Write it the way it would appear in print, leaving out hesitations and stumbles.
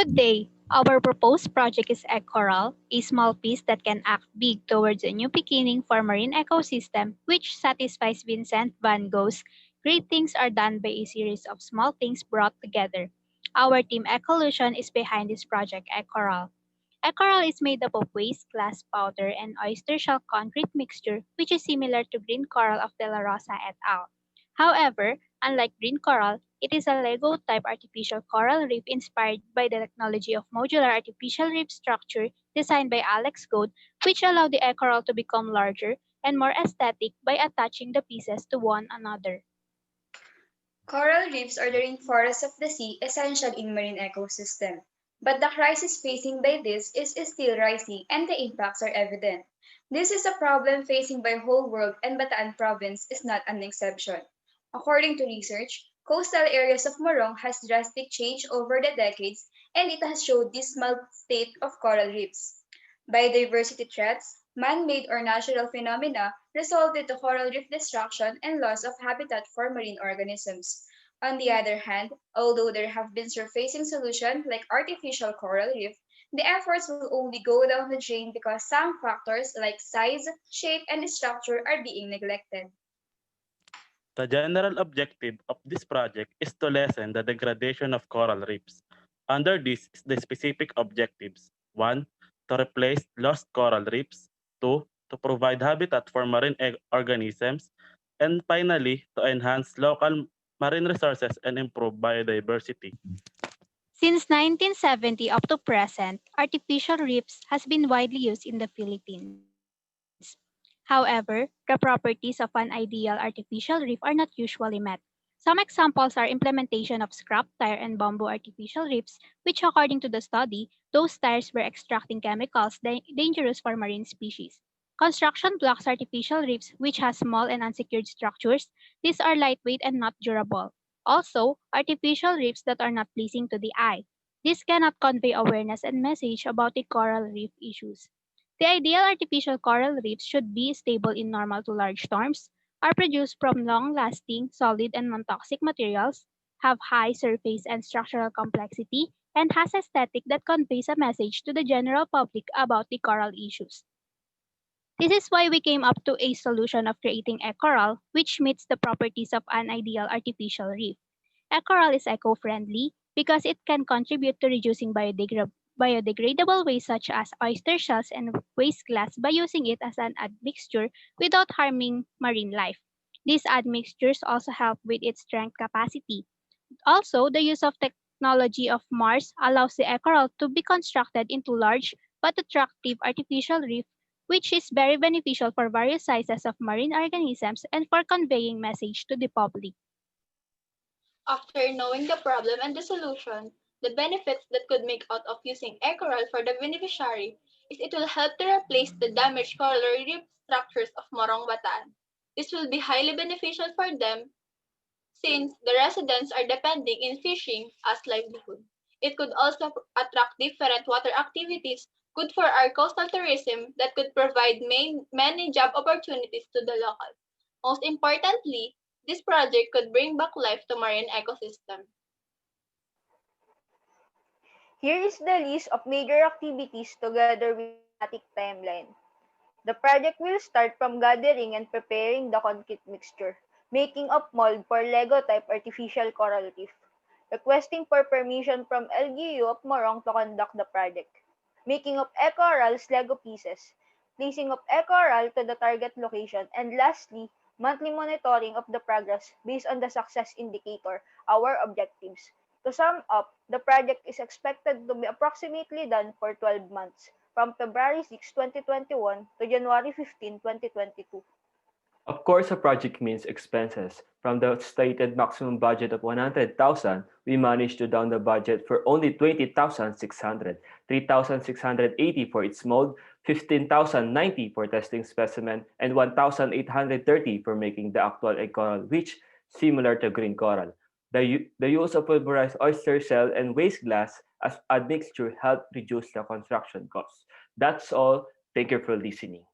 Good day. Our proposed project is ECOral, a small piece that can act big towards a new beginning for marine ecosystem, which satisfies Vincent Van Gogh's great things are done by a series of small things brought together. Our team ECOlution is behind this project ECOral. ECOral is made up of waste glass powder and oyster shell concrete mixture, which is similar to green coral of Dela Rosa et al. However, unlike green coral, it is a Lego type artificial coral reef inspired by the technology of modular artificial reef structure designed by Alex Goad, which allow the coral to become larger and more aesthetic by attaching the pieces to one another. Coral reefs are the rainforests of the sea essential in marine ecosystem. But the crisis facing by this is still rising and the impacts are evident. This is a problem facing by whole world and Bataan province is not an exception. According to research, coastal areas of Morong has drastic changed over the decades and it has showed dismal state of coral reefs. Biodiversity threats, man-made or natural phenomena resulted to coral reef destruction and loss of habitat for marine organisms. On the other hand, although there have been surfacing solutions like artificial coral reef, the efforts will only go down the drain because some factors like size, shape, and structure are being neglected. The general objective of this project is to lessen the degradation of coral reefs. Under this is the specific objectives. 1. To replace lost coral reefs. 2. To provide habitat for marine organisms. And finally, to enhance local marine resources and improve biodiversity. Since 1970 up to present, artificial reefs has been widely used in the Philippines. However, the properties of an ideal artificial reef are not usually met. Some examples are implementation of scrap tire and bamboo artificial reefs, which according to the study, those tires were extracting chemicals dangerous for marine species. Construction blocks artificial reefs, which has small and unsecured structures. These are lightweight and not durable. Also, artificial reefs that are not pleasing to the eye. This cannot convey awareness and message about the coral reef issues. The ideal artificial coral reefs should be stable in normal to large storms, are produced from long-lasting, solid and non-toxic materials, have high surface and structural complexity, and has aesthetic that conveys a message to the general public about the coral issues. This is why we came up to a solution of creating a coral which meets the properties of an ideal artificial reef. A coral is eco-friendly because it can contribute to reducing biodegradable waste such as oyster shells and waste glass by using it as an admixture without harming marine life. These admixtures also help with its strength capacity. Also, the use of technology of Mars allows the coral to be constructed into large but attractive artificial reef which is very beneficial for various sizes of marine organisms and for conveying message to the public. After knowing the problem and the solution, the benefits that could make out of using ECOral for the beneficiary is it will help to replace the damaged coral reef structures of Morong Bataan. This will be highly beneficial for them since the residents are depending in fishing as livelihood. It could also attract different water activities good for our coastal tourism that could provide many job opportunities to the locals. Most importantly, this project could bring back life to marine ecosystem. Here is the list of major activities together with schematic timeline. The project will start from gathering and preparing the concrete mixture, making of mold for Lego-type artificial coral reef, requesting for permission from LGU of Morong to conduct the project, making of ECORAL's Lego pieces, placing of ECORAL to the target location, and lastly, monthly monitoring of the progress based on the success indicator, our objectives. To sum up, the project is expected to be approximately done for 12 months, from February 6, 2021 to January 15, 2022. Of course, a project means expenses. From the stated maximum budget of 100,000, we managed to down the budget for only 20,600, 3,680 for its mold, 15,090 for testing specimen, and 1,830 for making the actual egg coral, which similar to green coral. The use of pulverized oyster shell and waste glass as admixture helped reduce the construction costs. That's all. Thank you for listening.